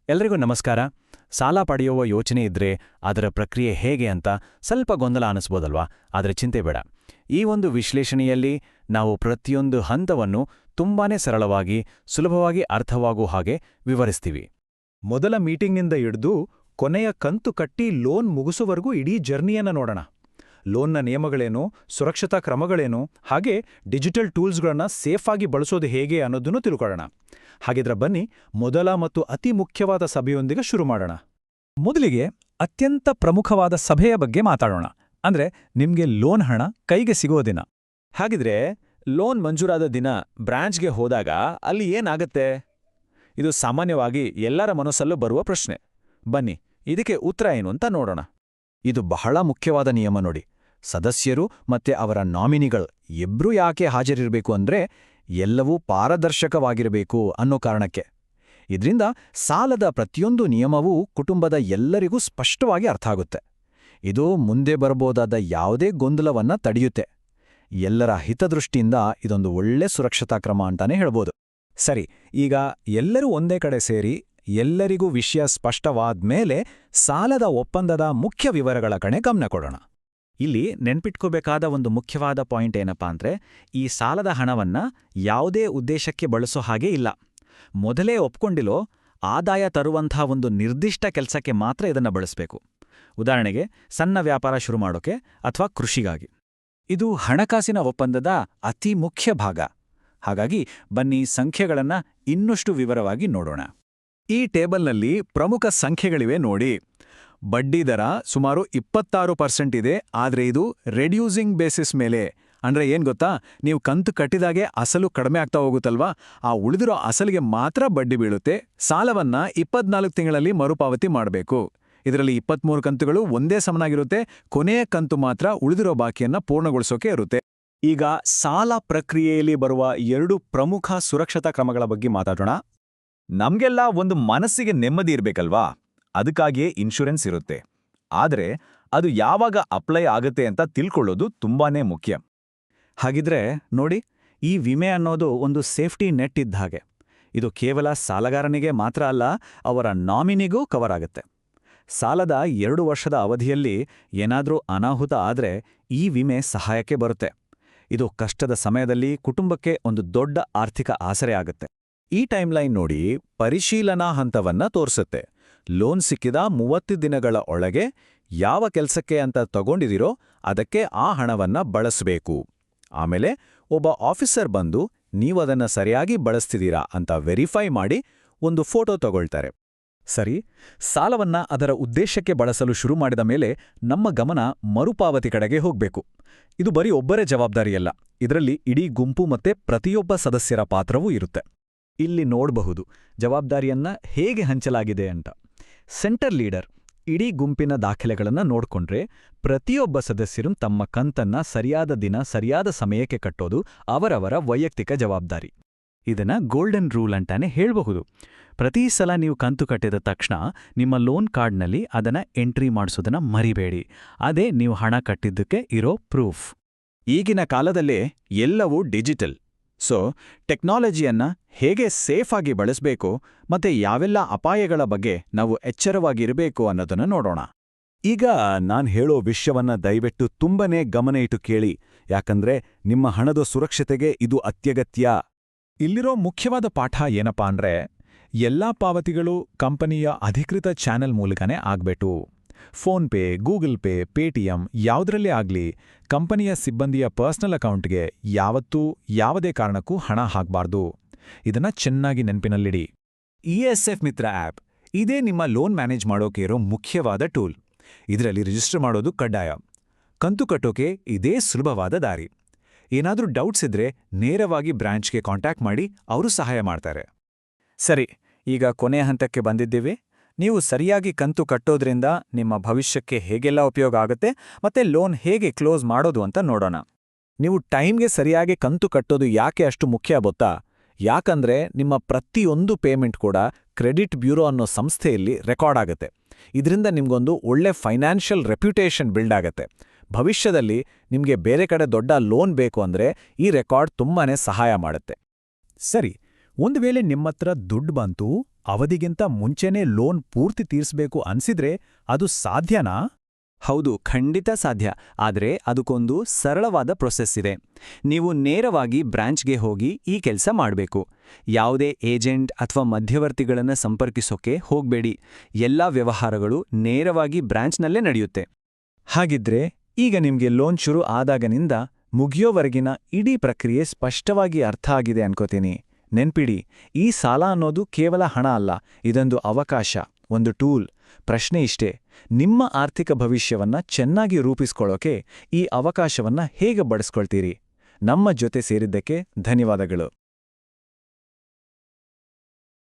ಎಲ್ರಿಗೂ ನಮಸ್ಕಾರ. ಸಾಲ ಪಡೆಯುವ ಯೋಚನೆ ಇದ್ರೆ ಅದರ ಪ್ರಕ್ರಿಯೆ ಹೇಗೆ ಅಂತ ಸ್ವಲ್ಪ ಗೊಂದಲ ಅನಿಸ್ಬೋದಲ್ವಾ? ಆದರೆ ಚಿಂತೆ ಬೇಡ. ಈ ಒಂದು ವಿಶ್ಲೇಷಣೆಯಲ್ಲಿ ನಾವು ಪ್ರತಿಯೊಂದು ಹಂತವನ್ನು ತುಂಬಾನೇ ಸರಳವಾಗಿ, ಸುಲಭವಾಗಿ ಅರ್ಥವಾಗುವ ಹಾಗೆ ವಿವರಿಸ್ತೀವಿ. ಮೊದಲ ಮೀಟಿಂಗ್ನಿಂದ ಹಿಡಿದು ಕೊನೆಯ ಕಂತು ಕಟ್ಟಿ ಲೋನ್ ಮುಗಿಸುವವರೆಗೂ ಇಡೀ ಜರ್ನಿಯನ್ನ ನೋಡೋಣ. ಲೋನ್ನ ನಿಯಮಗಳೇನು, ಸುರಕ್ಷತಾ ಕ್ರಮಗಳೇನು, ಹಾಗೆ ಡಿಜಿಟಲ್ ಟೂಲ್ಸ್ಗಳನ್ನ ಸೇಫಾಗಿ ಬಳಸೋದು ಹೇಗೆ ಅನ್ನೋದನ್ನು ತಿಳ್ಕೊಳ್ಳೋಣ. ಹಾಗಿದ್ರೆ ಬನ್ನಿ, ಮೊದಲ ಮತ್ತು ಅತಿ ಮುಖ್ಯವಾದ ಸಭೆಯೊಂದಿಗೆ ಶುರು ಮಾಡೋಣ. ಮೊದಲಿಗೆ ಅತ್ಯಂತ ಪ್ರಮುಖವಾದ ಸಭೆಯ ಬಗ್ಗೆ ಮಾತಾಡೋಣ. ಅಂದ್ರೆ ನಿಮ್ಗೆ ಲೋನ್ ಹಣ ಕೈಗೆ ಸಿಗೋ ದಿನ. ಹಾಗಿದ್ರೆ ಲೋನ್ ಮಂಜೂರಾದ ದಿನ ಬ್ರಾಂಚ್ಗೆ ಹೋದಾಗ ಅಲ್ಲಿ ಏನಾಗತ್ತೆ? ಇದು ಸಾಮಾನ್ಯವಾಗಿ ಎಲ್ಲರ ಮನಸ್ಸಲ್ಲೂ ಬರುವ ಪ್ರಶ್ನೆ. ಬನ್ನಿ, ಇದಕ್ಕೆ ಉತ್ತರ ಏನು ಅಂತ ನೋಡೋಣ. ಇದು ಬಹಳ ಮುಖ್ಯವಾದ ನಿಯಮ ನೋಡಿ. ಸದಸ್ಯರು ಮತ್ತೆ ಅವರ ನಾಮಿನಿಗಳು ಇಬ್ರೂ ಯಾಕೆ ಹಾಜರಿರಬೇಕು ಅಂದ್ರೆ ಎಲ್ಲವೂ ಪಾರದರ್ಶಕವಾಗಿರಬೇಕು ಅನ್ನೋ ಕಾರಣಕ್ಕೆ. ಇದರಿಂದ ಸಾಲದ ಪ್ರತಿಯೊಂದು ನಿಯಮವೂ ಕುಟುಂಬದ ಎಲ್ಲರಿಗೂ ಸ್ಪಷ್ಟವಾಗಿ ಅರ್ಥ ಆಗುತ್ತೆ. ಇದು ಮುಂದೆ ಬರಬಹುದಾದ ಯಾವುದೇ ಗೊಂದಲವನ್ನ ತಡೆಯುತ್ತೆ. ಎಲ್ಲರ ಹಿತದೃಷ್ಟಿಯಿಂದ ಇದೊಂದು ಒಳ್ಳೆ ಸುರಕ್ಷತಾ ಕ್ರಮ ಅಂತಾನೆ ಹೇಳ್ಬೋದು. ಸರಿ, ಈಗ ಎಲ್ಲರೂ ಒಂದೇ ಕಡೆ ಸೇರಿ ಎಲ್ಲರಿಗೂ ವಿಷಯ ಸ್ಪಷ್ಟವಾದ್ಮೇಲೆ ಸಾಲದ ಒಪ್ಪಂದದ ಮುಖ್ಯ ವಿವರಗಳ ಕಡೆ ಗಮನ ಕೊಡೋಣ. ಇಲ್ಲಿ ನೆನ್ಪಿಟ್ಕೋಬೇಕಾದ ಒಂದು ಮುಖ್ಯವಾದ ಪಾಯಿಂಟ್ ಏನಪ್ಪಾ ಅಂದ್ರೆ, ಈ ಸಾಲದ ಹಣವನ್ನ ಯಾವುದೇ ಉದ್ದೇಶಕ್ಕೆ ಬಳಸೋ ಹಾಗೆ ಇಲ್ಲ. ಮೊದಲೇ ಒಪ್ಕೊಂಡಿಲೋ ಆದಾಯ ತರುವಂಥ ಒಂದು ನಿರ್ದಿಷ್ಟ ಕೆಲಸಕ್ಕೆ ಮಾತ್ರ ಇದನ್ನ ಬಳಸಬೇಕು. ಉದಾಹರಣೆಗೆ ಸಣ್ಣ ವ್ಯಾಪಾರ ಶುರು ಮಾಡೋಕೆ ಅಥವಾ ಕೃಷಿಗಾಗಿ. ಇದು ಹಣಕಾಸಿನ ಒಪ್ಪಂದದ ಅತಿ ಮುಖ್ಯ ಭಾಗ. ಹಾಗಾಗಿ ಬನ್ನಿ, ಸಂಖ್ಯೆಗಳನ್ನ ಇನ್ನಷ್ಟು ವಿವರವಾಗಿ ನೋಡೋಣ. ಈ ಟೇಬಲ್ನಲ್ಲಿ ಪ್ರಮುಖ ಸಂಖ್ಯೆಗಳಿವೆ ನೋಡಿ. ಬಡ್ಡಿದರ ಸುಮಾರು 26% ಇದೆ, ಆದ್ರೆ ಇದು ರೆಡ್ಯೂಸಿಂಗ್ ಬೇಸಿಸ್ ಮೇಲೆ. ಅಂದ್ರೆ ಏನ್ ಗೊತ್ತಾ, ನೀವು ಕಂತು ಕಟ್ಟಿದಾಗೆ ಅಸಲು ಕಡಿಮೆ ಆಗ್ತಾ ಹೋಗುತ್ತಲ್ವಾ, ಆ ಉಳಿದಿರೋ ಅಸಲಿಗೆ ಮಾತ್ರ ಬಡ್ಡಿ ಬೀಳುತ್ತೆ. ಸಾಲವನ್ನ 24 ತಿಂಗಳಲ್ಲಿ ಮರುಪಾವತಿ ಮಾಡಬೇಕು. ಇದರಲ್ಲಿ 23 ಕಂತುಗಳು ಒಂದೇ ಸಮನಾಗಿರುತ್ತೆ. ಕೊನೆಯ ಕಂತು ಮಾತ್ರ ಉಳಿದಿರೋ ಬಾಕಿಯನ್ನ ಪೂರ್ಣಗೊಳಿಸೋಕೆ ಇರುತ್ತೆ. ಈಗ ಸಾಲ ಪ್ರಕ್ರಿಯೆಯಲ್ಲಿ ಬರುವ 2 ಪ್ರಮುಖ ಸುರಕ್ಷತಾ ಕ್ರಮಗಳ ಬಗ್ಗೆ ಮಾತಾಡೋಣ. ನಮ್ಗೆಲ್ಲ ಒಂದು ಮನಸ್ಸಿಗೆ ನೆಮ್ಮದಿ ಇರ್ಬೇಕಲ್ವಾ? ಅದಕ್ಕಾಗಿಯೇ ಇನ್ಶೂರೆನ್ಸ್ ಇರುತ್ತೆ. ಆದ್ರೆ ಅದು ಯಾವಾಗ ಅಪ್ಲೈ ಆಗತ್ತೆ ಅಂತ ತಿಳ್ಕೊಳ್ಳೋದು ತುಂಬಾನೇ ಮುಖ್ಯ. ಹಾಗಿದ್ರೆ ನೋಡಿ, ಈ ವಿಮೆ ಅನ್ನೋದು ಒಂದು ಸೇಫ್ಟಿ ನೆಟ್ ಇದ್ದ ಹಾಗೆ. ಇದು ಕೇವಲ ಸಾಲಗಾರನಿಗೆ ಮಾತ್ರ ಅಲ್ಲ, ಅವರ ನಾಮಿನಿಗೂ ಕವರ್ ಆಗುತ್ತೆ. ಸಾಲದ 2 ವರ್ಷದ ಅವಧಿಯಲ್ಲಿ ಏನಾದ್ರೂ ಅನಾಹುತ ಆದ್ರೆ ಈ ವಿಮೆ ಸಹಾಯಕ್ಕೆ ಬರುತ್ತೆ. ಇದು ಕಷ್ಟದ ಸಮಯದಲ್ಲಿ ಕುಟುಂಬಕ್ಕೆ ಒಂದು ದೊಡ್ಡ ಆರ್ಥಿಕ ಆಸರೆ ಆಗುತ್ತೆ. ಈ ಟೈಮ್ಲೈನ್ ನೋಡಿ ಪರಿಶೀಲನಾ ಹಂತವನ್ನ ತೋರಿಸುತ್ತೆ. ಲೋನ್ ಸಿಕ್ಕಿದ 30 ದಿನಗಳ ಒಳಗೆ ಯಾವ ಕೆಲ್ಸಕ್ಕೆ ಅಂತ ತಗೊಂಡಿದಿರೋ ಅದಕ್ಕೆ ಆ ಹಣವನ್ನ ಬಳಸಬೇಕು. ಆಮೇಲೆ ಒಬ್ಬ ಆಫೀಸರ್ ಬಂದು ನೀವದನ್ನ ಸರಿಯಾಗಿ ಬಳಸ್ತಿದ್ದೀರಾ ಅಂತ ವೆರಿಫೈ ಮಾಡಿ ಒಂದು ಫೋಟೋ ತಗೊಳ್ತಾರೆ. ಸರಿ, ಸಾಲವನ್ನ ಅದರ ಉದ್ದೇಶಕ್ಕೆ ಬಳಸಲು ಶುರು ಮಾಡಿದ ಮೇಲೆ ನಮ್ಮ ಗಮನ ಮರುಪಾವತಿ ಕಡೆಗೆ ಹೋಗ್ಬೇಕು. ಇದು ಬರೀ ಒಬ್ಬರೇ ಜವಾಬ್ದಾರಿಯಲ್ಲ, ಇದರಲ್ಲಿ ಇಡೀ ಗುಂಪು ಮತ್ತೆ ಪ್ರತಿಯೊಬ್ಬ ಸದಸ್ಯರ ಪಾತ್ರವೂ ಇರುತ್ತೆ. ಇಲ್ಲಿ ನೋಡಬಹುದು ಜವಾಬ್ದಾರಿಯನ್ನ ಹೇಗೆ ಹಂಚಲಾಗಿದೆ ಅಂತ. ಸೆಂಟರ್ ಲೀಡರ್ ಇಡೀ ಗುಂಪಿನ ದಾಖಲೆಗಳನ್ನ ನೋಡ್ಕೊಂಡ್ರೆ ಪ್ರತಿಯೊಬ್ಬ ಸದಸ್ಯರು ತಮ್ಮ ಕಂತನ್ನ ಸರಿಯಾದ ದಿನ ಸರಿಯಾದ ಸಮಯಕ್ಕೆ ಕಟ್ಟೋದು ಅವರವರ ವೈಯಕ್ತಿಕ ಜವಾಬ್ದಾರಿ. ಇದನ್ನ ಗೋಲ್ಡನ್ ರೂಲ್ ಅಂತಾನೆ ಹೇಳ್ಬಹುದು. ಪ್ರತಿ ಸಲ ನೀವು ಕಂತು ಕಟ್ಟಿದ ತಕ್ಷಣ ನಿಮ್ಮ ಲೋನ್ ಕಾರ್ಡ್ನಲ್ಲಿ ಅದನ್ನ ಎಂಟ್ರಿ ಮಾಡಿಸೋದನ್ನ ಮರಿಬೇಡಿ. ಅದೇ ನೀವು ಹಣ ಕಟ್ಟಿದ್ದಕ್ಕೆ ಇರೋ ಪ್ರೂಫ್. ಈಗಿನ ಕಾಲದಲ್ಲೇ ಎಲ್ಲವೂ ಡಿಜಿಟಲ್. ಸೊ ಟೆಕ್ನಾಲಜಿಯನ್ನ ಹೇಗೆ ಸೇಫ್ ಆಗಿ ಬಳಸಬೇಕು ಮತ್ತೆ ಯಾವೆಲ್ಲ ಅಪಾಯಗಳ ಬಗ್ಗೆ ನಾವು ಎಚ್ಚರವಾಗಿರಬೇಕು ಅನ್ನೋದನ್ನ ನೋಡೋಣ. ಈಗ ನಾನ್ ಹೇಳೋ ವಿಷಯವನ್ನ ದಯವಿಟ್ಟು ತುಂಬನೇ ಗಮನ ಇಟ್ಟು ಕೇಳಿ, ಯಾಕಂದ್ರೆ ನಿಮ್ಮ ಹಣದ ಸುರಕ್ಷತೆಗೆ ಇದು ಅತ್ಯಗತ್ಯ. ಇಲ್ಲಿರೋ ಮುಖ್ಯವಾದ ಪಾಠ ಏನಪ್ಪಾ ಅಂದ್ರೆ, ಎಲ್ಲಾ ಪಾವತಿಗಳು ಕಂಪನಿಯ ಅಧಿಕೃತ ಚಾನೆಲ್ ಮೂಲಕನೇ ಆಗ್ಬೇಕು. ಫೋನ್ಪೇ, ಗೂಗಲ್ ಪೇ, ಪೇಟಿಎಂ ಯಾವುದರಲ್ಲೇ ಆಗ್ಲಿ ಕಂಪನಿಯ ಸಿಬ್ಬಂದಿಯ ಪರ್ಸನಲ್ ಅಕೌಂಟ್ಗೆ ಯಾವತ್ತೂ ಯಾವುದೇ ಕಾರಣಕ್ಕೂ ಹಣ ಹಾಕಬಾರ್ದು. ಇದನ್ನ ಚೆನ್ನಾಗಿ ನೆನಪಿನಲ್ಲಿಡಿ. ESF ಮಿತ್ರ ಆ್ಯಪ್ ಇದೇ ನಿಮ್ಮ ಲೋನ್ ಮ್ಯಾನೇಜ್ ಮಾಡೋಕೆ ಇರೋ ಮುಖ್ಯವಾದ ಟೂಲ್. ಇದರಲ್ಲಿ ರಿಜಿಸ್ಟರ್ ಮಾಡೋದು ಕಡ್ಡಾಯ. ಕಂತು ಕಟ್ಟೋಕೆ ಇದೇ ಸುಲಭವಾದ ದಾರಿ. ಏನಾದ್ರೂ ಡೌಟ್ಸ್ ಇದ್ರೆ ನೇರವಾಗಿ ಬ್ರಾಂಚ್ಗೆ ಕಾಂಟ್ಯಾಕ್ಟ್ ಮಾಡಿ, ಅವರು ಸಹಾಯ ಮಾಡ್ತಾರೆ. ಸರಿ, ಈಗ ಕೊನೆಯ ಹಂತಕ್ಕೆ ಬಂದಿದ್ದೀವಿ. ನೀವು ಸರಿಯಾಗಿ ಕಂತು ಕಟ್ಟೋದ್ರಿಂದ ನಿಮ್ಮ ಭವಿಷ್ಯಕ್ಕೆ ಹೇಗೆಲ್ಲ ಉಪಯೋಗ ಆಗುತ್ತೆ ಮತ್ತೆ ಲೋನ್ ಹೇಗೆ ಕ್ಲೋಸ್ ಮಾಡೋದು ಅಂತ ನೋಡೋಣ. ನೀವು ಟೈಮ್ಗೆ ಸರಿಯಾಗಿ ಕಂತು ಕಟ್ಟೋದು ಯಾಕೆ ಅಷ್ಟು ಮುಖ್ಯ ಗೊತ್ತಾ? ಯಾಕಂದ್ರೆ ನಿಮ್ಮ ಪ್ರತಿಯೊಂದು ಪೇಮೆಂಟ್ ಕೂಡ ಕ್ರೆಡಿಟ್ ಬ್ಯೂರೋ ಅನ್ನೋ ಸಂಸ್ಥೆಯಲ್ಲಿ ರೆಕಾರ್ಡ್ ಆಗುತ್ತೆ. ಇದರಿಂದ ನಿಮ್ಗೊಂದು ಒಳ್ಳೆ ಫೈನಾನ್ಷಿಯಲ್ ರೆಪ್ಯುಟೇಷನ್ ಬಿಲ್ಡ್ ಆಗತ್ತೆ. ಭವಿಷ್ಯದಲ್ಲಿ ನಿಮ್ಗೆ ಬೇರೆ ಕಡೆ ದೊಡ್ಡ ಲೋನ್ ಬೇಕು ಅಂದ್ರೆ ಈ ರೆಕಾರ್ಡ್ ತುಂಬಾನೇ ಸಹಾಯ ಮಾಡುತ್ತೆ. ಸರಿ, ಒಂದು ವೇಳೆ ನಿಮ್ಮತ್ರ ದುಡ್ಡು ಬಂತು, ಅವಧಿಗಿಂತ ಮುಂಚೆನೇ ಲೋನ್ ಪೂರ್ತಿ ತೀರಿಸಬೇಕು ಅನ್ಸಿದ್ರೆ ಅದು ಸಾಧ್ಯನಾ? ಹೌದು, ಖಂಡಿತ ಸಾಧ್ಯ. ಆದರೆ ಅದಕ್ಕೊಂದು ಸರಳವಾದ ಪ್ರೊಸೆಸ್ ಇದೆ. ನೀವು ನೇರವಾಗಿ ಬ್ರಾಂಚ್ಗೆ ಹೋಗಿ ಈ ಕೆಲಸ ಮಾಡಬೇಕು. ಯಾವುದೇ ಏಜೆಂಟ್ ಅಥವಾ ಮಧ್ಯವರ್ತಿಗಳನ್ನು ಸಂಪರ್ಕಿಸೋಕೆ ಹೋಗಬೇಡಿ. ಎಲ್ಲ ವ್ಯವಹಾರಗಳು ನೇರವಾಗಿ ಬ್ರಾಂಚ್ನಲ್ಲೇ ನಡೆಯುತ್ತೆ. ಹಾಗಿದ್ರೆ ಈಗ ನಿಮ್ಗೆ ಲೋನ್ ಶುರು ಆದಾಗನಿಂದ ಮುಗಿಯೋವರೆಗಿನ ಇಡೀ ಪ್ರಕ್ರಿಯೆ ಸ್ಪಷ್ಟವಾಗಿ ಅರ್ಥ ಆಗಿದೆ ಅನ್ಕೋತೀನಿ. ನೆನ್ಪಿಡಿ, ಈ ಸಾಲ ಅನ್ನೋದು ಕೇವಲ ಹಣ ಅಲ್ಲ, ಇದೊಂದು ಅವಕಾಶ, ಒಂದು ಟೂಲ್. ಪ್ರಶ್ನೆ ಇಷ್ಟೇ, ನಿಮ್ಮ ಆರ್ಥಿಕ ಭವಿಷ್ಯವನ್ನ ಚೆನ್ನಾಗಿ ರೂಪಿಸ್ಕೊಳ್ಳೋಕೆ ಈ ಅವಕಾಶವನ್ನ ಹೇಗೆ ಬಳಸ್ಕೊಳ್ತೀರಿ? ನಮ್ಮ ಜೊತೆ ಸೇರಿದ್ದಕ್ಕೆ ಧನ್ಯವಾದಗಳು.